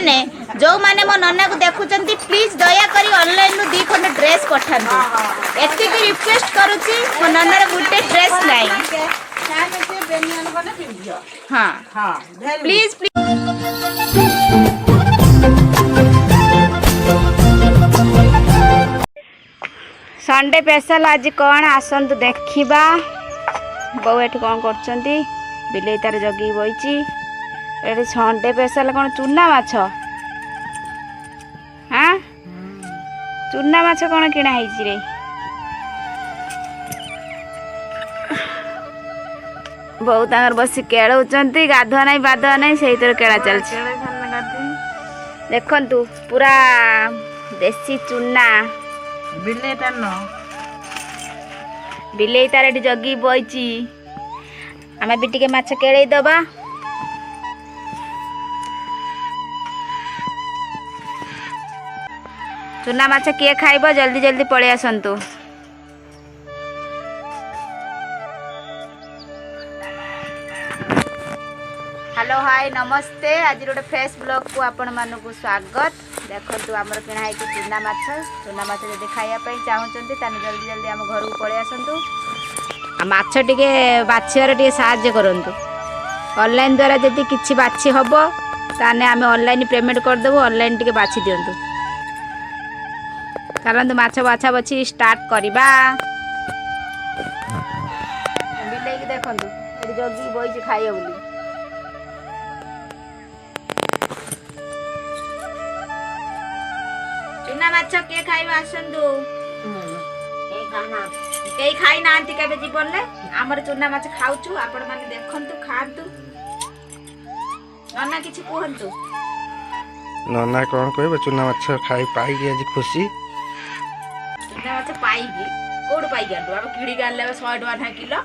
मैंने जो माने मो नन्ना को देखुचंती प्लीज दया करी ऑनलाइन नु 2 खंड ड्रेस पठांतु एति की रिक्वेस्ट करूची मो नन्ना रे गुटे ड्रेस नाही हां हां प्लीज संडे स्पेशल आज कौन आसतु देखा बो ये कौन कर बिले तार जगी बही ये संडे स्पेशल कौन चूना माछ हाँ चूना माछ कौन किणा रे बो तांगर बसी केलौचंती गाधुआ नहीं बाधुआ नहीं से केला चलछि देखंतु पूरा देसी चूना बिले तार जगी बही आम भी टे माछ केड़े दबा चूना माछ किए खाइब जल्दी जल्दी पड़े आसतु हेलो हाय नमस्ते आज गोटे फ्रेश ब्लॉग को आपण मानक स्वागत देखो आमर किणा चूना माछ जब खायापी चाहते जल्दी जल्दी आम घर को पड़े आसतु माछ टे बाछियार टे साहाय्य करंतु ऑनलाइन द्वारा जदि किछि बाछि हबो ताने आमे ऑनलाइन पेमेंट कर देबो ऑनलाइन टे बाछि दियंतु चलंतु माछ बाछा बछि स्टार्ट करिबा बिले की देखंतु एडी जगी बइछि खाइयो बोली चूना माछ के खाइबा आसंतु कई खाई ना के जीवन में आमर चूना माछ खाऊचु आपण माने देखंतु खांतु नन्ना किछि कहंतु नन्ना कोन कहबे चूना माछ खाई पाई के आज खुशी चूना माछ पाई के कोड पाई के अब किडी गानले 100 टका था किलो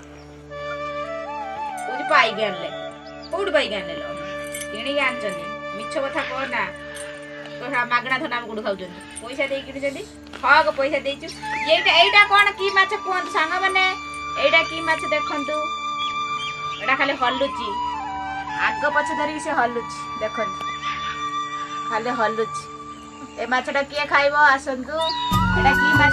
कोज पाई के आनले कोड पाई के आनले किणी के आनचनी मिछ कथा कहना तो मागणा धना गुड खाउचन पैसा दे किणी जदी हग पैसा देचु एटा कोन की माछ कोन सांग माने एटा की माछ देखंतु एटा खाली हल्लुची आग पछ धरि से हल्लुची देखंतु खाली हल्लुची ए माछटा किए खाइबो आसंतु एटा की माछ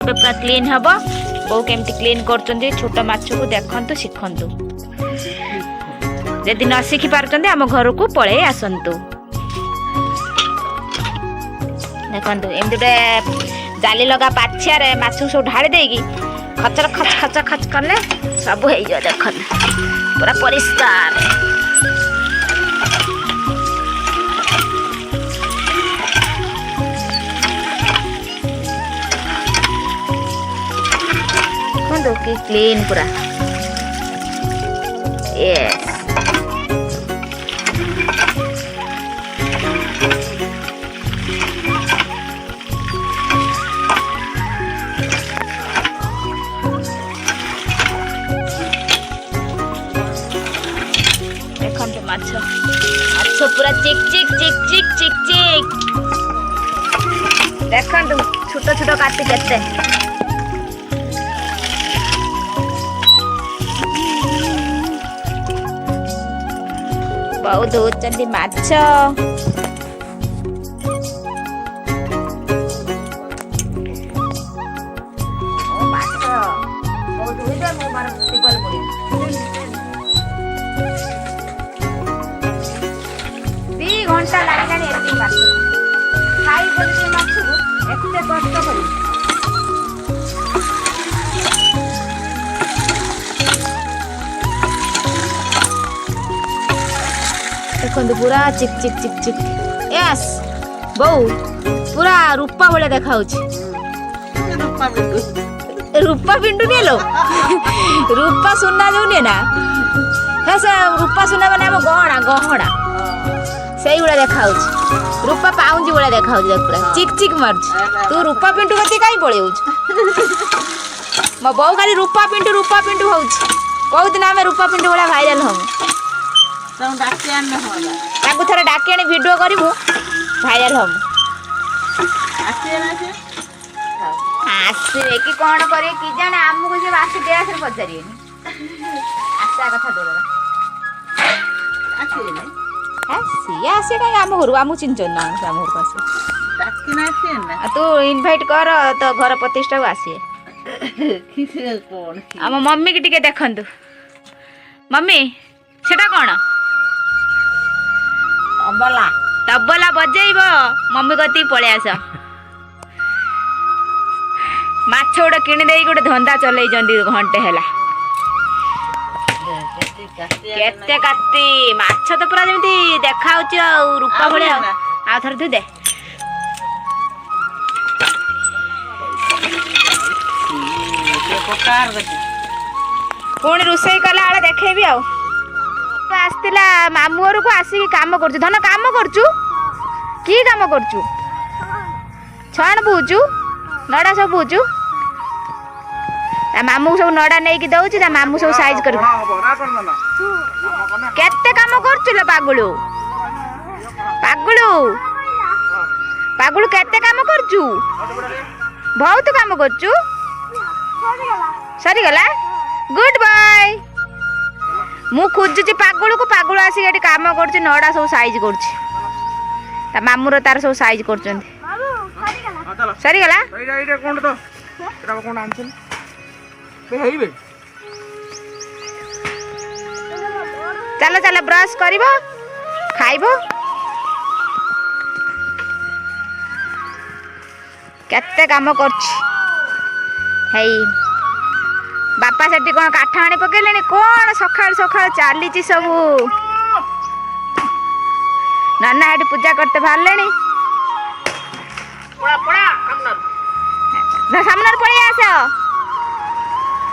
पूरा क्लीन हम बो केमती क्लीन करछंती छोट माछ को देखंतु शिखंतु जदि न शिखि पारछंती हम घर को पळे आसंतु देखंतु एमती जाली लगा पाछिया रे माछ सब ढाड़ी देगी खचर खच खच खच करले सब हो जा देखन पूरा परिष्कार कि क्लीन पूरा यस देखंतु माछ पूरा चिक चिक चिक चिक चिक चिक देखंतु छोट छोट काटी केते ବୋଉ ଧୋଉଛନ୍ତି ମାଛ। ଦି ଘଣ୍ଟା ଲାଗିଲାଣି ଏତିକି ମାଛ ଖାଇ ପଡୁଛି ମାଛକୁ ଏତେ କଷ୍ଟ କରି। ଦେଖନ୍ତୁ ପୁରା ଚିକ୍ ଚିକ୍ ଚିକ୍ ଚିକ୍। ୟେସ୍ ବୋଉ ପୁରା ରୂପା ଭଳିଆ ଦେଖାଉଛି। ରୂପା ପିଣ୍ଡୁ ନେଲୋ ରୂପା ସୁନା ଯୋଉ ନିଏ ନା ସେ ରୂପା ସୁନା ମାନେ ଆମ ଗହଣା ଗହଣା ସେଇଭଳିଆ ଦେଖାଉଛି। ରୂପା ପାଉଁଜି ଭଳିଆ ଦେଖାଉଛି ଦେଖ ପୁରା ଚିକ୍ ଚିକ୍ ମାରୁଛି। ତୁ ରୂପା ପିଣ୍ଟୁ କତି କାଇଁ ପଳେଇଯାଉଛୁ? ମୋ ବୋଉ ଖାଲି ରୂପା ପିଣ୍ଟୁ ହଉଛି। କୋଉଦିନ ଆମେ ରୂପା ପିଣ୍ଟୁ ଭଳିଆ ଭାଇରାଲ ହବୁ? ତାକୁ ଥରେ ଡାକି ଆଣି ଭିଡ଼ିଓ କରିବୁ ଭାଇରାଲ ହବୁ। ଆସିବେ କି କଣ କରିବେ କି ଜାଣେ? ଆମକୁ ସେ ଆସି ଗ୍ୟାସରେ ପଚାରିବେନି। ଆସିବା କଥା ଦୂରର। ସିଏ ଆସିବେ କାହିଁକି ଆମ ଘରକୁ? ଆମକୁ ଚିହ୍ନିଛନ୍ତି ନା ସେ ଆମ ଘରକୁ ଆସିବେ? ତୁ ଇନଭାଇଟ୍ କର ତ ଘର ପ୍ରତିଷ୍ଠାକୁ ଆସିବେ। ଆମ ମମି କି ଟିକେ ଦେଖନ୍ତୁ। ମମି ସେଟା କଣ? ତବଲା ବଜେଇବ ମମି କତିକି ପଳେଇ ଆସ। ମାଛ ଗୋଟେ କିଣିଦେଇ ଗୋଟେ ଧନ୍ଦା ଚଲେଇଛନ୍ତି ଘଣ୍ଟେ ହେଲା। କେତେ କାତି ମାଛ ତ ପୁରା ଯେମିତି ଦେଖାଉଛି ଆଉ ରୂପା ଭଳିଆ। ଆଉ ଥରେ ଧୁଇ ଦେ। ପୁଣି ରୋଷେଇ କଲା ବେଳେ ଦେଖେଇବି ଆଉ। ଆସିଥିଲା ମାମୁଁ ଘରକୁ ଆସିକି କାମ କରୁଛୁ। ଧନ କାମ କରୁଛୁ? କି କାମ କରୁଛୁ? ଛଣ ବୁହୁଛୁ? ନଡ଼ା ସବୁ ବୁହୁଛୁ? ତା ମାମୁଁ ସବୁ ନଡ଼ା ନେଇକି ଦଉଛି। ତା ମାମୁଁ ସବୁ ସାଇଜ କରିବୁ। କେତେ କାମ କରୁଛୁ ଲୋ ପାଗୁଳୁ? ପାଗୁଳୁ କେତେ କାମ କରୁଛୁ? ବହୁତ କାମ କରୁଛୁ। ସରିଗଲା? Good boy. ମୁଁ ଖୋଜୁଛି ପାଗୁଳକୁ। ପାଗୁଳ ଆସିକି ଏଠି କାମ କରୁଛି। ନଡ଼ା ସବୁ ସାଇଜ କରୁଛି। ତା ମାମୁଁର ତାର ସବୁ ସାଇଜ କରୁଛନ୍ତି। ସରିଗଲା? ଚାଲ ଚାଲ ବ୍ରଶ କରିବ ଖାଇବ। କେତେ କାମ କରୁଛି। ହେଇ ବାପା ସେଠି କଣ କାଠ ଆଣି ପକେଇଲେଣି? କଣ ସକାଳୁ ସକାଳୁ ଚାଲିଛି ସବୁ। ନାନା ଏଠି ପୂଜା କରତେ ବାହାରିଲେଣି। ସାମ୍ନାରେ ପଳେଇ ଆସ।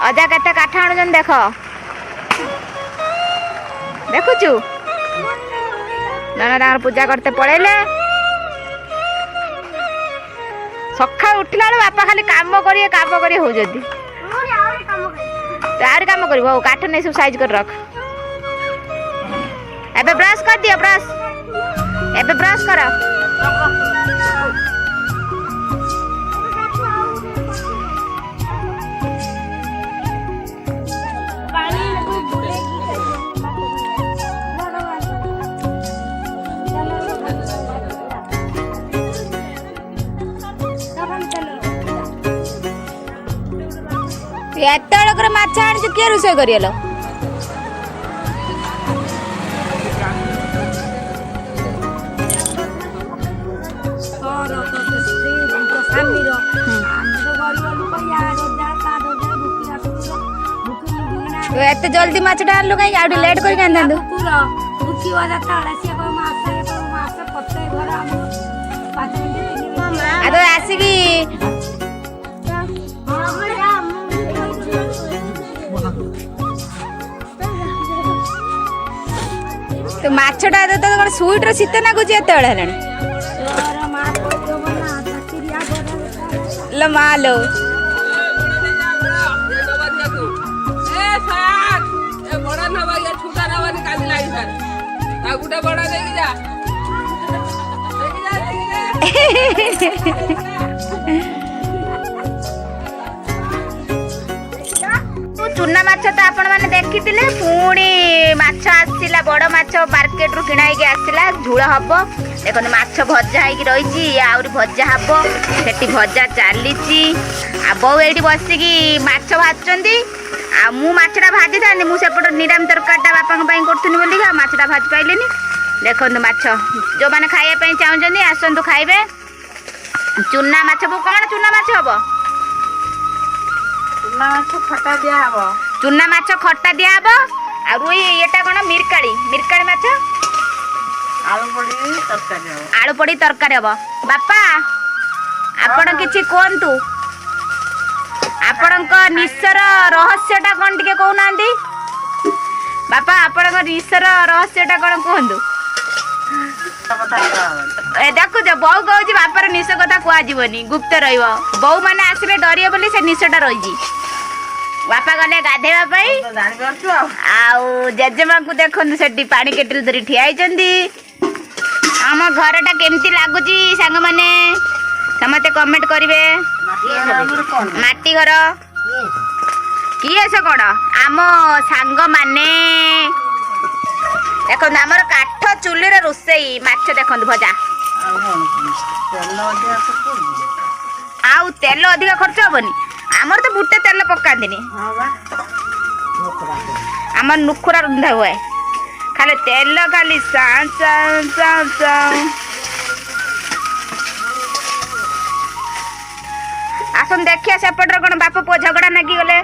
ଅଜା କେତେ କାଠ ଆଣୁଛନ୍ତି ଦେଖ। ଦେଖୁଛୁ ନାନା ତାଙ୍କର ପୂଜା କରତେ ପଳେଇଲେ। ସକାଳୁ ଉଠିଲା ବେଳୁ ବାପା ଖାଲି କାମ କରି ହଉଛନ୍ତି। ଆହୁରି କାମ କରିବ। ହଉ କାଠ ନେଇ ସବୁ ସାଇଜ କରି ରଖ। ଏବେ ବ୍ରଶ କରିଦିଅ। ଏବେ ବ୍ରଶ କର। ଏତେବେଳକରେ ମାଛ ଆଣିଛୁ? କିଏ ରୋଷେଇ କରିଗଲ? ଏତେ ଜଲ୍ଦି ମାଛଟା ଆଣିଲୁ କାହିଁକି? ଆଉ ଟିକେ ଲେଟ୍ କରିକି ଆଣିଥାନ୍ତୁ। ଆଉ ତ ଆସିକି ତ ମାଛଟା କଣ ସୁଇଟର ଶୀତ ନାଗୁଛି? ଏତେବେଳେ ହେଲାଣି लो मालो बड़ा ना भाई छोटा ना वाली काली लाई सर ताकुटा बड़ा देगी जा चूना माछ तो आपण मैंने देखी पुणी माछ आसला बड़ माछ मार्केट रू किणा आसला झूल हम देखो माछ भजा हो रही आहरी भजा हम से भजा चली बो ये बसिकी माछ भाजुंट आछटा भाजी था मुझे निराम तरकारीटा बापा करूँ बोलिक माछटा भाजी पाइले देखो माछ जो मैंने खाइबा चाहते आसतु खाइबे चूना माछ कौन चूना माछ हम चूना माछ खटा दिया हबो चूना माछ खट्टा दिया हबो आ रुई एटा कोन मिरकाली माछ आलू पड़ी तरकारी हबो बापा आपण किछि कोंतु आपणक निश्चर रहस्यटा कोन टिके कहउनांदी बापा आपणक निश्चर रहस्यटा कोन कहंदु ए देखु जे बहु कहूँ बापार निश कथा कहनी गुप्त रही माने आसले डरिए बोली से निशटा रही बापा गले गाधेवा जेजेमा को देखु से पानी केटल धरी ठिया आम घरटा केमती लगुच सांग मैंने समते कमेंट करेंगे माटी घर किए से कौन आम सांग माने देखो आमर काठ चुली रोसई माछ देखो भजा आउ तेल अधिक खर्च हेनी आमर तो बुटे तेल पकाती आमर नुखुरा रंधा हुए खाली तेल खाली आसन देखिए सेपटर कौन बाप पुओ झगड़ा नागी गले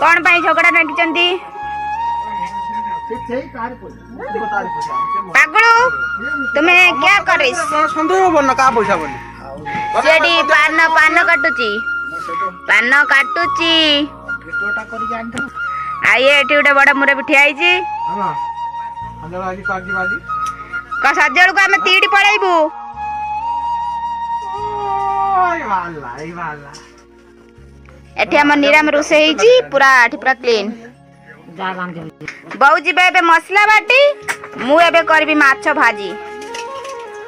कौन पाई झगड़ा नागी पागलू तुम्हें क्या करे संदेह बन का पैसा बोली सेडी पान पान काटुची गेटोटा करी जान तो आइए एठी उडे बड़ मुरे बिठी आइची हां अंदर आजी पाजी बाजी का सजळ को हमें तीडी पळाइबू ओय वाला एठी हम निराम रोसे हेची पूरा एठी पूरा क्लीन बहु जी बे मसला बाटी मु एबे करबी माछ भाजी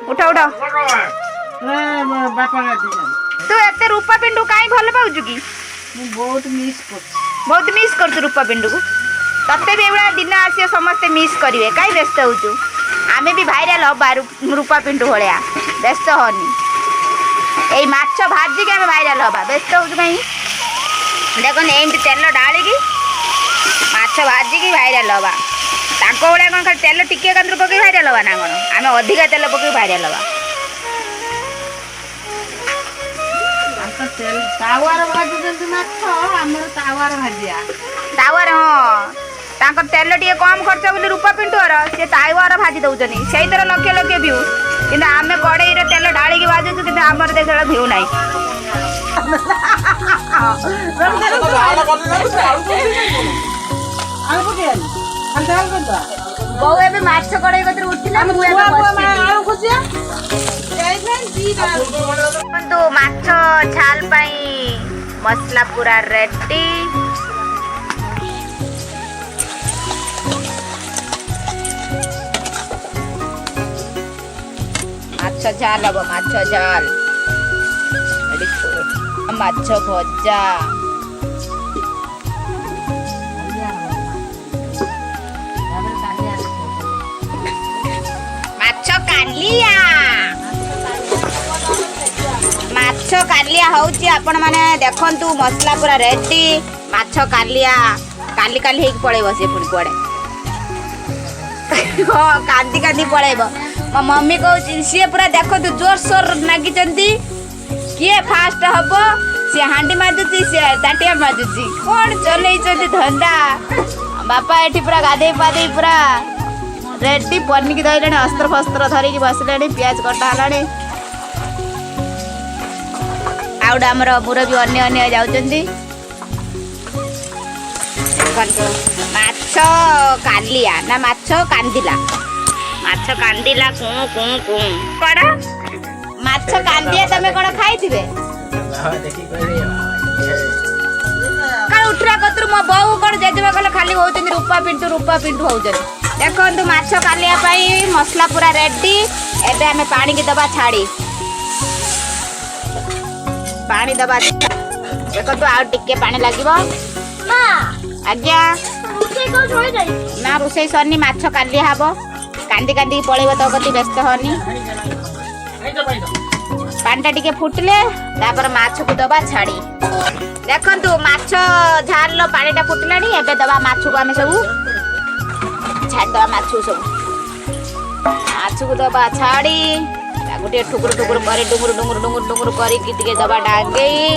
उठा उठा तू एते रूपा पिंडू काई भल पाउजु की बहुत मिस कर रूपा पिंडू को तते भी एवढा दिन आसी समस्त मिस करिवे काई व्यस्त होजु आमे भी भाइराल हबा रूपा पिंडू भलिया व्यस्त होनी एई माछ भाजी के आमे भाइराल हबा व्यस्त होजु काई देखो एमती तेल डाली की माछ भाजी की भाइराल हवा ताको बड़े कौन खाली तेल टिके कंद्र पकई भाइराल हवा ना कौन आम अधिका तेल पकई भाइराल हवा तावार भाजुଛନ୍ତି ମାଛ ଆମର ତାୱାର ଭାଜିଆ तावर हाँ तांकर तेल टिके कम खर्च बोली रूपा पिंटुअर से तावर भाजी दउचनी सेई तरह लक्ष लक्ष व्यू किंतु आमे कड़ई रे तेल ढाली की भाजुछु किंतु हमर देखला व्यू नाही बहु एबे माछ कड़ई कतिर उठिला मु एबे बसि तो माछ झाल पाई मसला पूरा रेडी माछ झाल अब माछ झाल माछ भजा माछ कालिया माछ कालिया होउची आपण माने देखंतु मसला पूरा रेडी माछ कालिया काली काली हेक पळेबो से पुनी पड़े हो कांदी कांदी पळेबो मो मम्मी कहउची से पूरा देखंतु जोर सोर नागी चंती किए फास्ट हबो से हांडी माजुची से ताटिया माजुची कोन चलै चंती धंदा बापा एठी पूरा गाधे पादे पूरा रेडी पन्नी की दइलेने अस्त्र फस्त्र धरी की बसलेने प्याज कटा हलाने आउड हमर मुरबी अन्य अन्य जाउचंदी माछ कालिया ना माछ कांदिला कु कु कु कड़ा माछ कांदिया तमे कोन खाइथिबे काल उठरा कतर मो बहु कोन जेजेबा कल खाली होउचंदी रूपा पिंटू होउचंदी देखंतु माछ कालिया पाई मसला पूरा रेडी एबे हमें पानी की दबा छाड़ी पानी दबा देखो तो आउ टिके पानी लागिबो मां ଆଜ୍ଞା ନା ରୋଷେଇ ସରିନି, ମାଛ କାଲି ହବ। କାନ୍ଦି କାନ୍ଦିକି ପଳେଇବ ତୋ କତି, ବ୍ୟସ୍ତ ହନି। ପାଣିଟା ଟିକେ ଫୁଟିଲେ ତାପରେ ମାଛକୁ ଦବା ଛାଡ଼ି। ଦେଖନ୍ତୁ ମାଛ ଝାଲର ପାଣିଟା ଫୁଟିଲାଣି। ଏବେ ଦବା ମାଛକୁ, ଆମେ ସବୁ ଛାଡ଼ିଦବା ମାଛକୁ, ସବୁ ମାଛକୁ ଦବା ଛାଡ଼ି ତାକୁ ଟିକେ ଠୁକୁରୁ ଠୁକୁରୁ କରି ଡୁଙ୍ଗୁରୁ ଡୁଙ୍ଗୁରୁ ଡୁଙ୍ଗୁରୁ ଡୁଙ୍ଗୁରୁ କରିକି ଟିକେ ଦବା ଡାଙ୍ଗେଇ।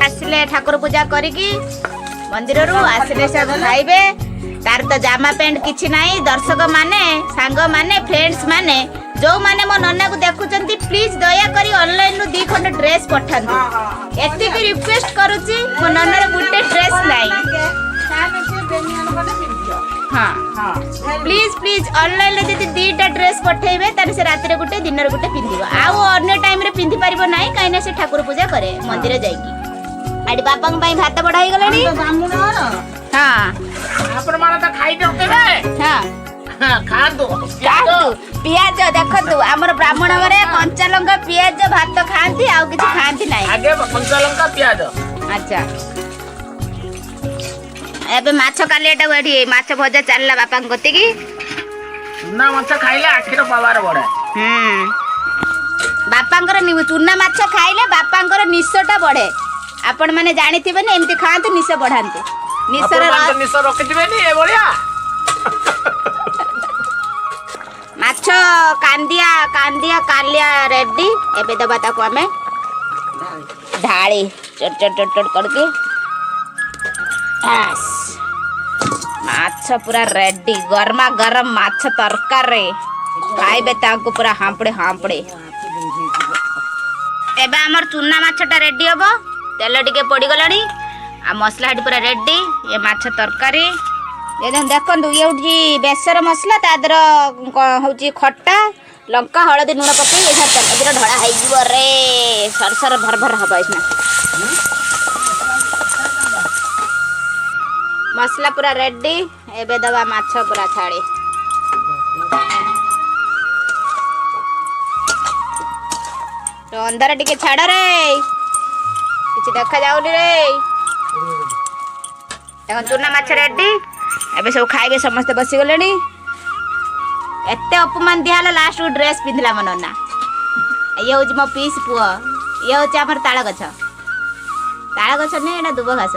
ଆସିଲେ ଠାକୁର ପୂଜା କରିକି ମନ୍ଦିରରୁ ଆସିଲେ ସବୁ ଖାଇବେ। ତାର ତ ଜାମା ପ୍ୟାଣ୍ଟ କିଛି ନାହିଁ। ଦର୍ଶକ ମାନେ, ସାଙ୍ଗମାନେ, ଫ୍ରେଣ୍ଡସ୍ ମାନେ ଯୋଉମାନେ ମୋ ନନାକୁ ଦେଖୁଛନ୍ତି, ପ୍ଲିଜ ଦୟାକରି ଅନଲାଇନରୁ 2 ଖଣ୍ଡ ଡ୍ରେସ୍ ପଠାନ୍ତୁ। ଏତିକି ରିକ୍ୱେଷ୍ଟ କରୁଛି। ମୋ ନନାର ଗୋଟେ ଡ୍ରେସ୍ ନାହିଁ। ହଁ ପ୍ଲିଜ ପ୍ଲିଜ ଅନଲାଇନରେ ଯଦି 2ଟା ଡ୍ରେସ୍ ପଠେଇବେ ତାହେଲେ ସେ ରାତିରେ ଗୋଟେ, ଦିନରେ ଗୋଟେ ପିନ୍ଧିବ। ଆଉ ଅନ୍ୟ ଟାଇମରେ ପିନ୍ଧି ପାରିବ ନାହିଁ, କାହିଁକି ନା ସେ ଠାକୁର ପୂଜା କରେ ମନ୍ଦିର ଯାଇକି। ଆଡି ବାପାଙ୍କ ପାଇଁ ଭାତ ବଢା ହେଇଗଲାଣି। ହଁ ଆପଣ ମାନେ ତ ଖାଇ ଦିଅନ୍ତେ। ହଁ ଖାଆନ୍ତୁ ପିଆଜ ଦେଖନ୍ତୁ, ଆମର ବ୍ରାହ୍ମଣ ଘରେ କଞ୍ଚା ଲଙ୍କା ପିଆଜ ଭାତ ଖାଆନ୍ତି, ଆଉ କିଛି ଖାଆନ୍ତି ନାହିଁ। ଆଗେ କଞ୍ଚା ଲଙ୍କା ପିଆଜ। ଆଚ୍ଛା ଏବେ ମାଛ କାଲି ଏଟା ଏଠି ମାଛ ଭଜା ଚାଲିଲା ବାପାଙ୍କ କତିକି। ଚୁନା ମାଛ ଖାଇଲେ ଆଖିର ପାୱାର ବଢେ। ବାପାଙ୍କର ଚୁନା ମାଛ ଖାଇଲେ ବାପାଙ୍କର ନିଶଟା ବଢେ। ଆପଣ ମାନେ ଜାଣିଥିବେନି, ଏମିତି ଖାଆନ୍ତୁ, ନିଶ ବଢାନ୍ତୁ। ନିଶର ନିଶ ରଖିଥିବେନି ଏଭଳିଆ। ମାଛ କାନ୍ଦିଆ କାନ୍ଦିଆ କାଲିଆ ରେଡି। ଏବେ ଦବା ତାକୁ ଆମେ ଢାଳି ଚଟ ଚଟ ଚଟ ଚଟ କରିକି। ମାଛ ପୁରା ରେଡି, ଗରମା ଗରମ ମାଛ ତରକାରୀ ଖାଇବେ ତାଙ୍କୁ ପୁରା ହାମ୍ପଡେ ହାମ୍ପଡେ। ଏବେ ଆମର ଚୁନା ମାଛଟା ରେଡି ହବ। ତେଲ ଟିକେ ପଡିଗଲାଣି, ଆଉ ମସଲା ଏଠି ପୁରା ରେଡି। ଏ ମାଛ ତରକାରୀ ଦେଖନ୍ତୁ, ଇଏ ହଉଛି ବେସର ମସଲା। ତା ଦେହର ହଉଛି ଖଟା, ଲଙ୍କା, ହଳଦୀ, ଲୁଣ ପକେଇ ଏଇଟା ତରକାରୀର ଢଳା ହେଇଯିବ ରେ। ସରସର ଭର ଭର ହବ। ଏଇନା ମସଲା ପୁରା ରେଡି। ଏବେ ଦବା ମାଛ ପୁରା ଛାଡ଼ି। ଅନ୍ଧାର ଟିକେ ଛାଡ ରେ, କିଛି ଦେଖାଯାଉନି ରେ। ଦେଖ ଚୁନା ମାଛ ରେଡି। ଏବେ ସବୁ ଖାଇବେ, ସମସ୍ତେ ବସିଗଲେଣି। ଏତେ ଅପମାନ ଦିଆହେଲା, ଲାଷ୍ଟକୁ ଡ୍ରେସ୍ ପିନ୍ଧିଲା ମୋ ନନା। ଇଏ ହଉଛି ମୋ ପିଇସି ପୁଅ। ଇଏ ହଉଛି ଆମର ତାଳ ଗଛ। ତାଳ ଗଛ ନୁହେଁ, ଏଇଟା ଦୁବ ଘାସ।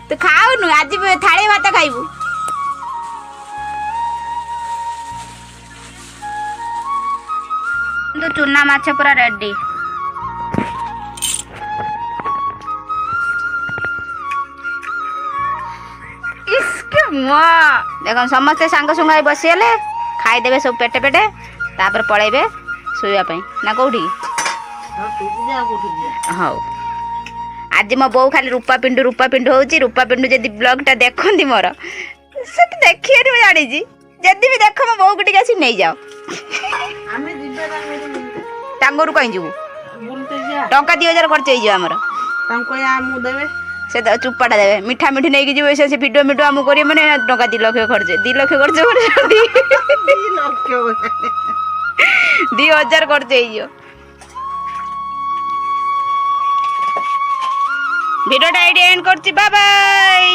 ତୁ ଖାଉନୁ, ଆଜି ଥାଳି ଭାତ ଖାଇବୁ। ଚୁନା ମାଛ ପୁରା ରେଡି। ଦେଖ ସମସ୍ତେ ସାଙ୍ଗ ସୁଙ୍ଗ ହେଇ ବସିଗଲେ, ଖାଇଦେବେ ସବୁ ପେଟେ ପେଟେ, ତାପରେ ପଳେଇବେ ଶୋଇବା ପାଇଁ। ନା କୋଉଠି? ହଉ। ଆଜି ମୋ ବୋଉ ଖାଲି ରୂପା ପିଣ୍ଡୁ ହଉଛି। ରୂପା ପିଣ୍ଡୁ ଯଦି ବ୍ଲଗଟା ଦେଖନ୍ତି ମୋର, ସେଠି ଦେଖିବେନି ମୁଁ ଜାଣିଛି। ଯଦି ବି ଦେଖ ମୋ ବୋଉକୁ ଟିକେ ଆସି ନେଇଯାଅ। ତାଙ୍କରୁ କହିଁ ଯିବୁ? ଟଙ୍କା 2000 ଖର୍ଚ୍ଚ ହେଇଯିବ ଆମର। ସେ ଚୁପାଟା ଦେବେ, ମିଠା ମିଠି ନେଇକି ଯିବେ। ସେ ଭିଡ଼ିଓ ମିଡ଼ିଓ ଆମକୁ କରିବେ ମାନେ ଟଙ୍କା 2 ଲକ୍ଷ ଖର୍ଚ୍ଚ। 2 ଲକ୍ଷ ଖର୍ଚ୍ଚ ମାନେ 2000 ଖର୍ଚ୍ଚ ହେଇଯିବ। ଭିଡ଼ିଓଟା ଏଇଠି ଏଣ୍ଡ କରୁଛି। Bye bye.